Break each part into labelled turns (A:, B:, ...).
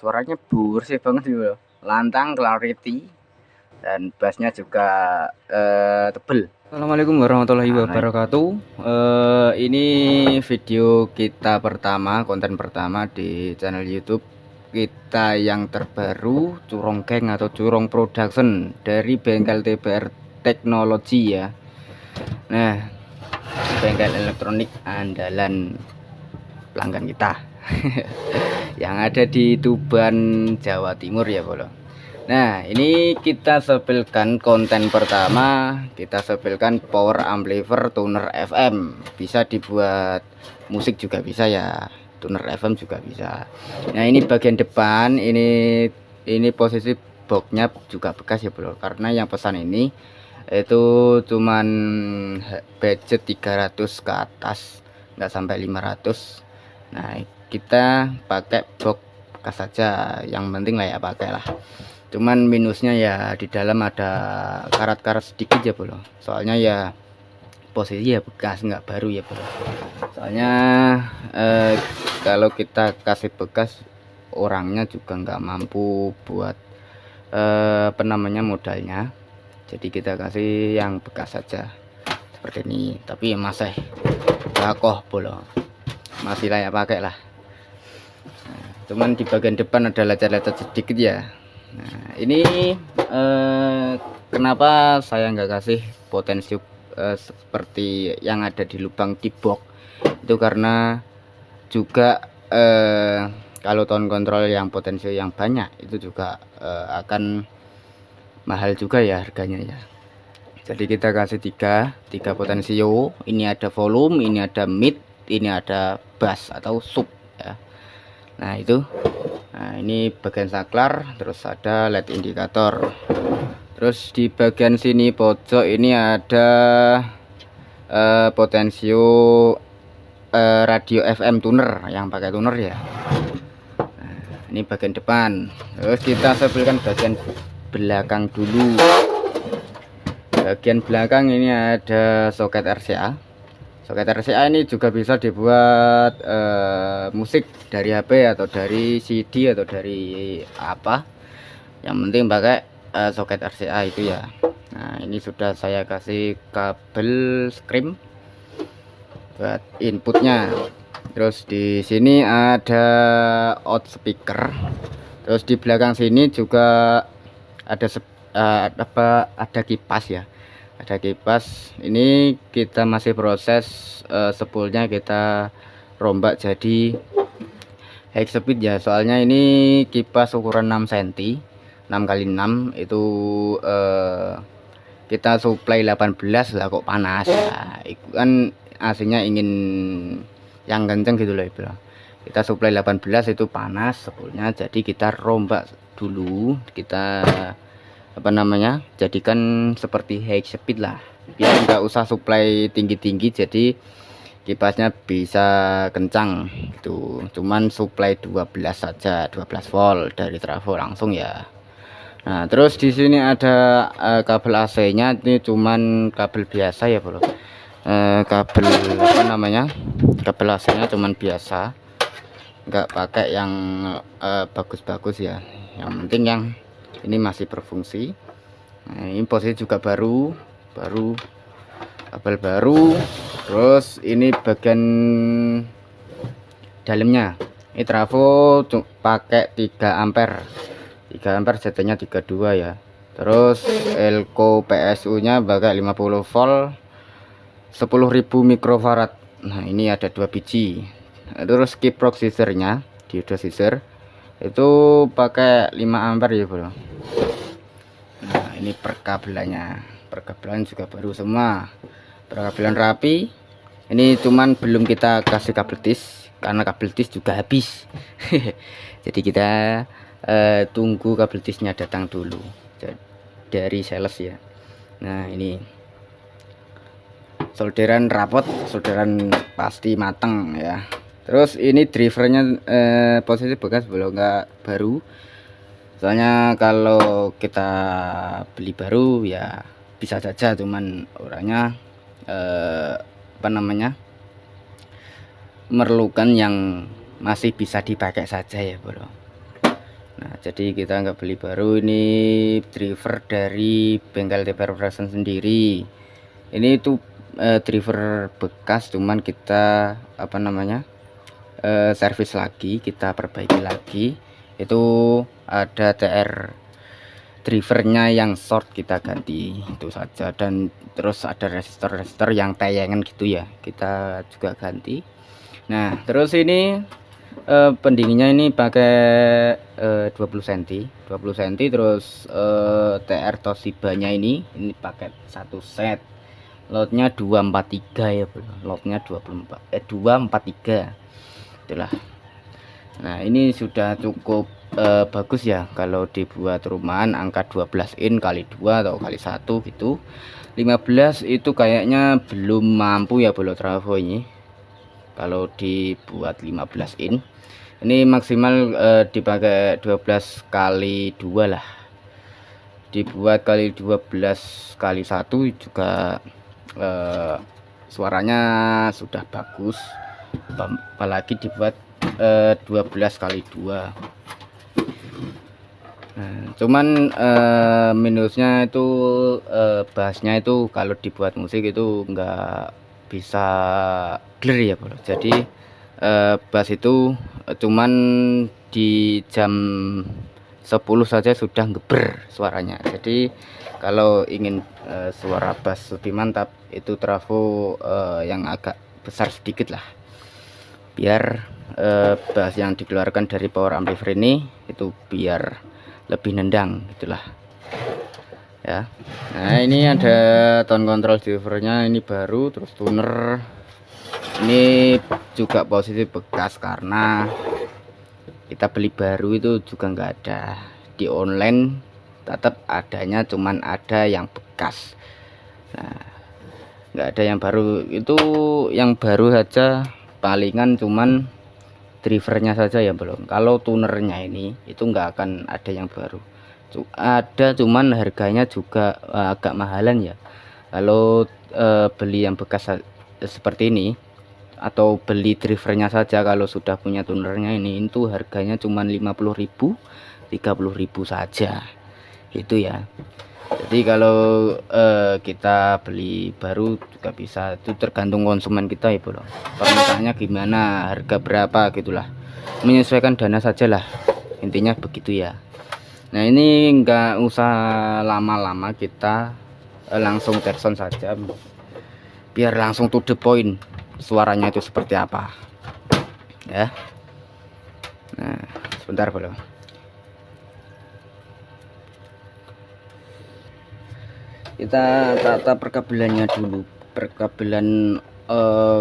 A: suaranya bersih banget sih bro, lantang, clarity, dan bassnya juga tebel. Assalamualaikum warahmatullahi wabarakatuh. Ini video kita pertama, konten pertama di channel YouTube kita yang terbaru, Curong Gang atau Curong Production dari bengkel TBR Teknologi ya. Nah, bengkel elektronik andalan pelanggan kita yang ada di Tuban, Jawa Timur ya bro. Nah, ini kita sepilkan konten pertama, kita sepilkan power amplifier tuner FM. Bisa dibuat musik juga bisa ya, tuner FM juga bisa. Nah, ini bagian depan, ini posisi boxnya juga bekas ya bro, karena yang pesan ini itu cuman budget 300 ke atas, nggak sampai 500. Nah, kita pakai box bekas saja, yang penting lah ya pakai lah. Cuman minusnya ya di dalam ada karat-karat sedikit ya bro, soalnya ya posisi ya bekas, nggak baru ya bro. Soalnya kalau kita kasih bekas, orangnya juga nggak mampu buat apa namanya modalnya, jadi kita kasih yang bekas saja seperti ini. Tapi masih bakoh bro, masih layak pakai lah. Cuman di bagian depan ada lecet-lecet sedikit ya. Nah, ini kenapa saya nggak kasih potensi seperti yang ada di lubang di box itu, karena juga kalau tone control yang potensi yang banyak itu juga akan mahal juga ya harganya ya. Jadi kita kasih tiga potensio. Ini ada volume, ini ada mid, ini ada bass atau sub ya. Nah itu, nah ini bagian saklar, terus ada LED indikator. Terus di bagian sini pojok ini ada potensio radio FM tuner yang pakai tuner ya. Nah, ini bagian depan. Terus kita sepilkan bagian belakang dulu. Bagian belakang ini ada soket RCA. Soket RCA ini juga bisa dibuat musik dari HP atau dari CD atau dari apa, yang penting pakai soket RCA itu ya. Nah, ini sudah saya kasih kabel scream buat inputnya. Terus di sini ada out speaker. Terus di belakang sini juga ada ada kipas ya, ada kipas. Ini kita masih proses spoolnya, kita rombak jadi high speed ya, soalnya ini kipas ukuran 6 cm 6 kali 6 itu kita supply 18 lah kok panas ya. Itu kan aslinya ingin yang kenceng gitu loh bro. Kita supply 18 itu panas spoolnya, jadi kita rombak dulu, kita apa namanya, jadikan seperti high speed lah, biar nggak usah supply tinggi-tinggi, jadi kipasnya bisa kencang gitu. Cuman supply 12 saja, 12 volt dari trafo langsung ya. Nah, terus di sini ada kabel AC nya, ini cuman kabel biasa ya bro. Kabel apa namanya, kabel AC nya cuman biasa, nggak pakai yang bagus-bagus ya. Yang penting yang ini masih berfungsi. Nah, ini posisi juga baru kabel baru. Terus ini bagian dalamnya, ini trafo pakai 3 ampere jadinya 32 ya. Terus elko PSU nya pakai 50 volt 10.000 mikrofarad. Nah, ini ada 2 biji. Terus kiprok scissor-nya, dioda scissor itu pakai 5 ampere ya bro. Nah, ini perkabelan juga baru semua, perkabelan rapi. Ini cuman belum kita kasih kabel tis, karena kabel tis juga habis. Jadi kita tunggu kabel tisnya datang dulu dari sales ya. Nah, ini solderan rapot, solderan pasti matang ya. Terus ini drivernya posisi bekas, belum, nggak baru. Soalnya kalau kita beli baru ya bisa saja, cuman orangnya apa namanya, memerlukan yang masih bisa dipakai saja ya bro. jadi kita nggak beli baru, ini driver dari bengkel TPR Production sendiri. Ini itu driver bekas, cuman kita apa namanya servis lagi, kita perbaiki lagi. Itu ada TR drivernya yang short, kita ganti itu saja. Dan terus ada resistor yang tayangan gitu ya, kita juga ganti. Nah terus ini pendinginnya ini pakai 20 cm, terus TR Toshiba-nya ini pakai satu set, lotnya 243 ya bro, lotnya 243 itulah. Nah ini sudah cukup bagus ya kalau dibuat rumahan, angka 12 in kali 2 atau kali 1 gitu. 15 itu kayaknya belum mampu ya bro trafo ini kalau dibuat 15 in. Ini maksimal dipakai 12 kali 2 lah, dibuat kali 12 kali 1 juga suaranya sudah bagus, apalagi dibuat 12 kali 2. Nah, cuman minusnya itu bassnya itu kalau dibuat musik itu enggak bisa clear ya bro. Jadi bass itu cuman di jam 10 saja sudah ngeber suaranya. Jadi kalau ingin suara bass lebih mantap itu trafo yang agak besar sedikit lah, biar bass yang dikeluarkan dari power amplifier ini itu biar lebih nendang gitulah ya. Nah ini ada tone control drivernya, ini baru, terus tuner ini juga posisi bekas karena kita beli baru itu juga nggak ada di online, tetap adanya cuman ada yang bekas. Nah nggak ada yang baru, itu yang baru saja palingan cuman drivernya saja ya belum. Kalau tunernya ini itu nggak akan ada yang baru, ada cuman harganya juga agak mahalan ya. Kalau beli yang bekas seperti ini atau beli drivernya saja, kalau sudah punya tunernya ini itu harganya cuman 50.000 30.000 saja itu ya. Jadi kalau kita beli baru juga bisa, itu tergantung konsumen kita ya bro, permintaannya gimana, harga berapa gitulah, menyesuaikan dana sajalah, intinya begitu ya. Nah ini enggak usah lama-lama, kita langsung tearsound saja biar langsung to the point suaranya itu seperti apa ya. Nah sebentar bro, kita tata perkabelannya dulu, perkabelan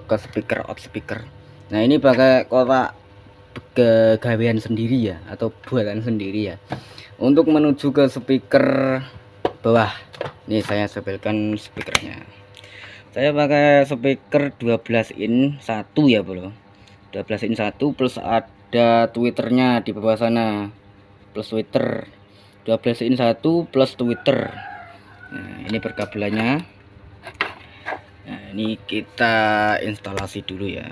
A: ke speaker, out speaker. Nah ini pakai kotak gawean sendiri ya, atau buatan sendiri ya, untuk menuju ke speaker bawah. Ini saya sebelkan speakernya, saya pakai speaker 12 in 1 ya bro, 12 in 1 plus ada tweeternya di bawah sana, plus tweeter 12 in 1 plus tweeter. Nah ini perkabelannya. Nah ini kita instalasi dulu ya,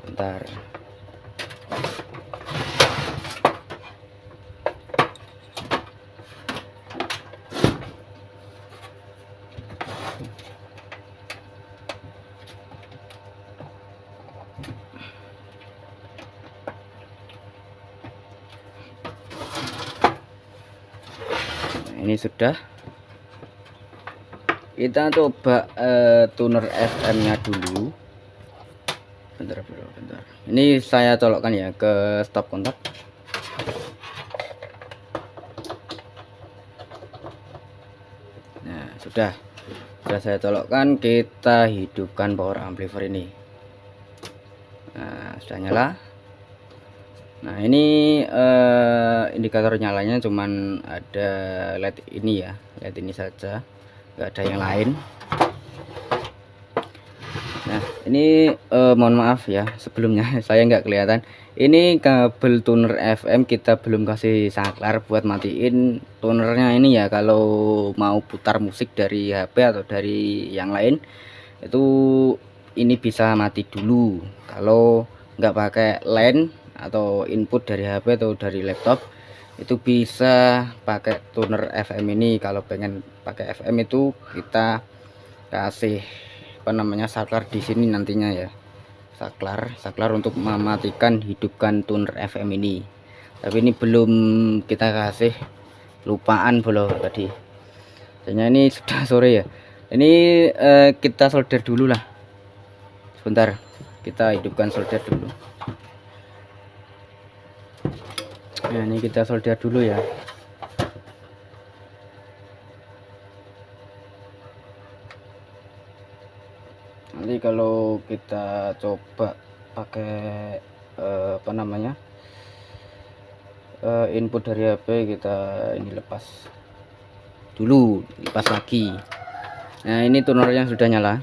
A: bentar. Ini sudah, kita coba tuner FM nya dulu, bentar bro, bentar. Ini saya colokkan ya ke stop kontak. Nah sudah saya colokkan, kita hidupkan power amplifier ini. Nah sudah nyala. Nah ini indikator nyalanya cuman ada LED ini ya, LED ini saja, nggak ada yang lain. Nah ini mohon maaf ya sebelumnya saya nggak kelihatan, ini kabel tuner FM kita belum kasih saklar buat matiin tunernya ini ya. Kalau mau putar musik dari HP atau dari yang lain itu ini bisa mati dulu kalau nggak pakai line atau input dari HP atau dari laptop itu bisa pakai tuner FM ini. Kalau pengen pakai FM itu kita kasih apa namanya, saklar di sini nantinya ya, saklar untuk mematikan hidupkan tuner FM ini. Tapi ini belum kita kasih, lupaan belum tadi. Soalnya ini sudah sore ya. Ini kita solder dulu lah. Sebentar, kita hidupkan solder dulu. Nah, ini kita solder dulu ya. Nanti kalau kita coba pakai apa namanya, input dari HP, kita ini lepas dulu, lepas lagi. Nah, ini tunernya sudah nyala,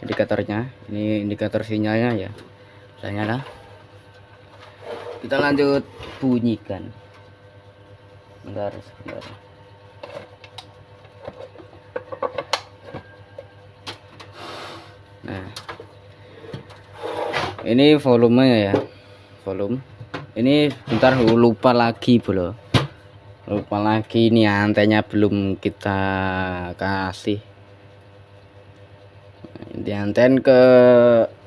A: indikatornya ini, indikator sinyalnya ya sudah nyala. Kita lanjut bunyikan. Bentar, sebentar. Nah, ini volumenya ya, volume. Ini bentar, lupa lagi bro, lupa lagi, ini antenya belum kita kasih. Di anten ke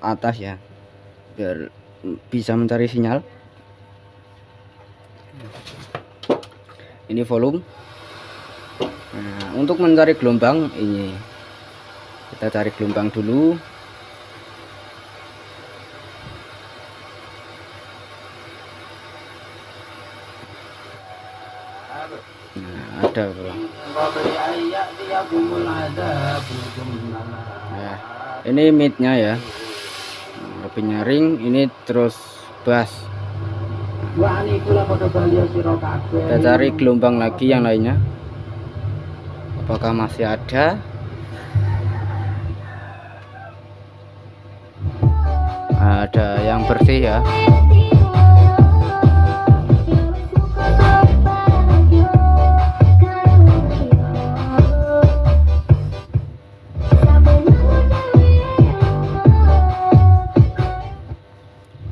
A: atas ya, biar bisa mencari sinyal. Ini volume. Nah, untuk mencari gelombang ini kita cari gelombang dulu. Nah, ada bro. Nah, ini midnya ya, lebih nyaring. Ini terus bass. Kita cari gelombang lagi yang lainnya, apakah masih ada. Ada yang bersih ya.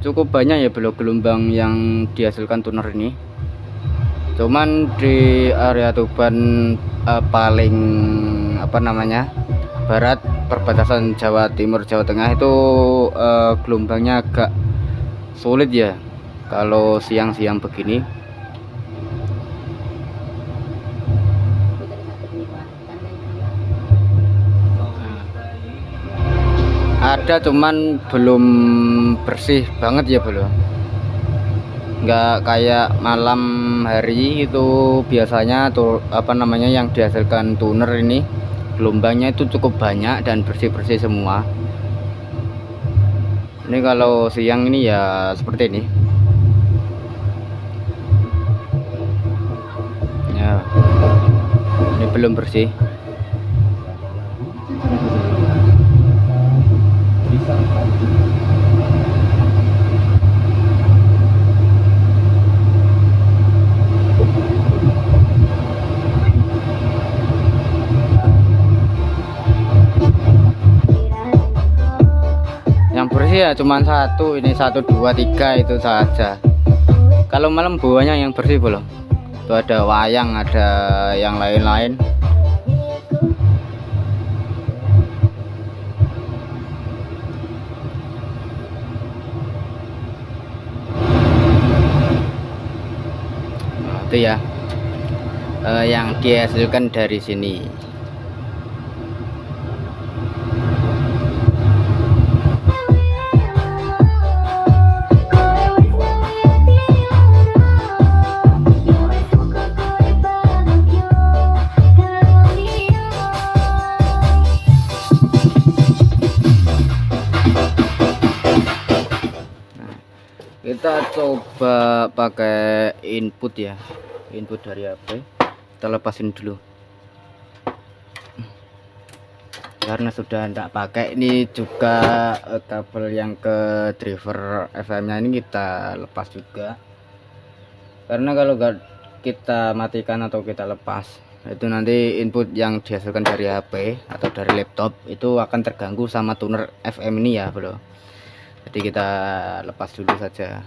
A: Cukup banyak ya belum gelombang yang dihasilkan tuner ini. Cuman di area Tuban paling apa namanya, barat, perbatasan Jawa Timur Jawa Tengah itu gelombangnya agak sulit ya kalau siang-siang begini. Ada, cuman belum bersih banget ya belum. Nggak kayak malam hari itu biasanya tuh apa namanya, yang dihasilkan tuner ini gelombangnya itu cukup banyak dan bersih-bersih semua. Ini kalau siang ini ya seperti ini ya, ini belum bersih. Yang bersih ya cuman satu, ini 1 2 3 itu saja. Kalau malam buahnya yang bersih belum, itu ada wayang, ada yang lain-lain. Nah, itu ya yang dihasilkan dari sini. Kita coba pakai input ya, input dari HP. Kita lepasin dulu karena sudah tidak pakai. Ini juga kabel yang ke driver FM nya ini kita lepas juga, karena kalau kita matikan atau kita lepas itu nanti input yang dihasilkan dari HP atau dari laptop itu akan terganggu sama tuner FM ini ya bro. Jadi kita lepas dulu saja.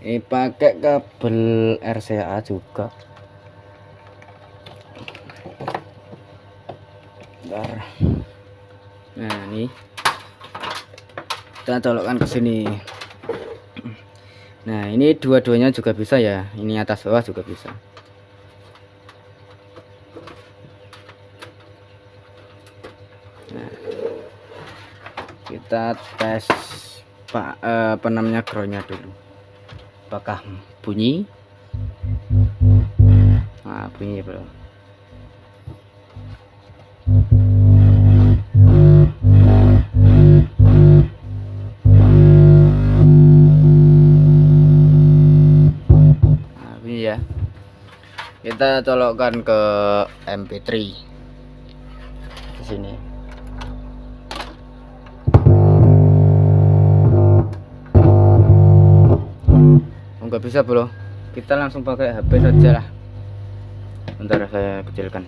A: Ini pakai kabel RCA juga. Bentar. Nah, ini kita colokkan ke sini. Nah, ini dua-duanya juga bisa ya. Ini atas bawah juga bisa. Nah, kita tes apa namanya groundnya dulu. Apakah bunyi? Nah, bunyi bro. Ya, kita colokkan ke MP3 di sini. Nggak bisa bro, kita langsung pakai HP saja lah. Bentar saya kecilkan,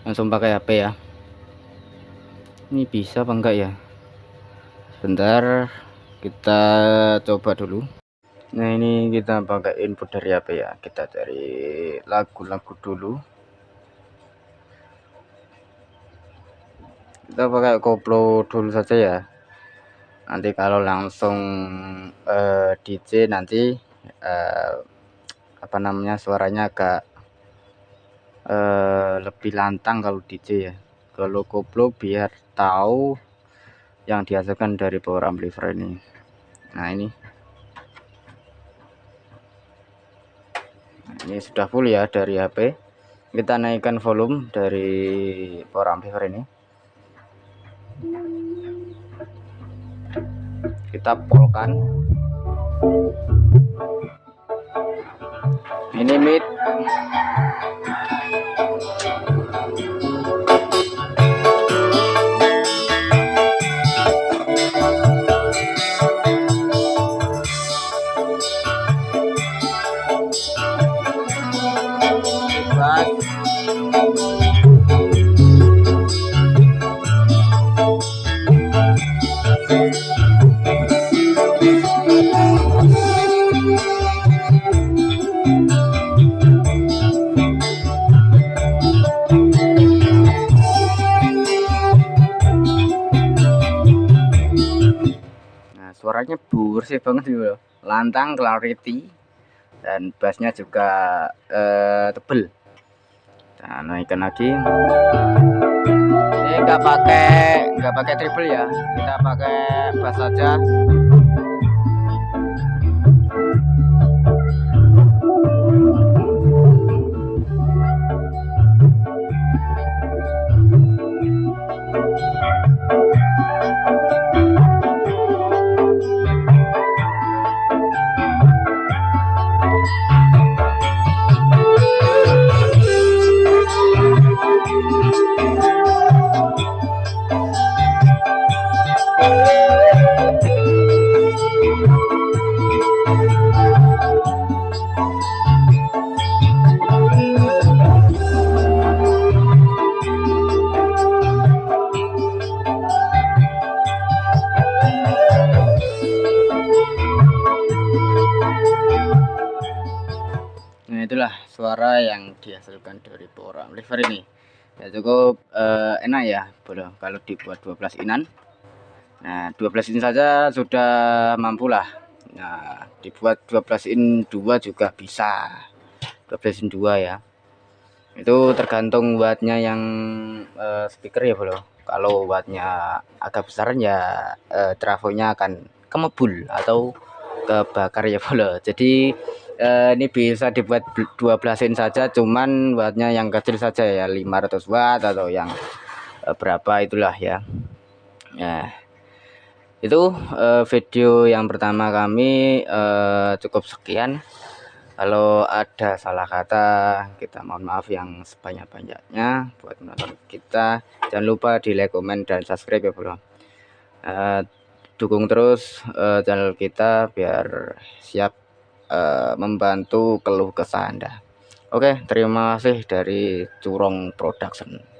A: langsung pakai HP ya. Ini bisa apa enggak ya? Bentar, kita coba dulu. Nah, ini kita pakai input dari HP ya. Kita cari lagu-lagu dulu. Kita pakai koplo dulu saja ya. Nanti kalau langsung DJ nanti apa namanya suaranya agak lebih lantang kalau DJ ya. Kalau koplo biar tahu yang dihasilkan dari power amplifier ini. Nah, ini sudah full ya dari HP. Kita naikkan volume dari power amplifier ini. Kita polkan. Ini mid. Suaranya bersih banget gitu, lantang, clarity, dan bassnya juga tebel. Nah, naikkan lagi. Ini nggak pakai triple ya, kita pakai bass saja. Itulah suara yang dihasilkan dari power amplifier ini ya, cukup enak ya bro kalau dibuat 12 inan. Nah, 12 in saja sudah mampu lah. Nah, dibuat 12 in 2 juga bisa, 12 in 2 ya, itu tergantung wattnya yang speaker ya bro. Kalau wattnya agak besar ya trafonya akan kemebul atau kebakar ya bro. Jadi ini bisa dibuat 12 in saja, cuman wattnya yang kecil saja ya, 500 watt atau yang berapa itulah ya. Nah, itu video yang pertama kami, cukup sekian. Kalau ada salah kata kita mohon maaf yang sebanyak-banyaknya. Buat menonton kita jangan lupa di like, komen, dan subscribe ya bro. Dukung terus channel kita biar siap membantu keluh kesah Anda. Oke, terima kasih dari Curong Production.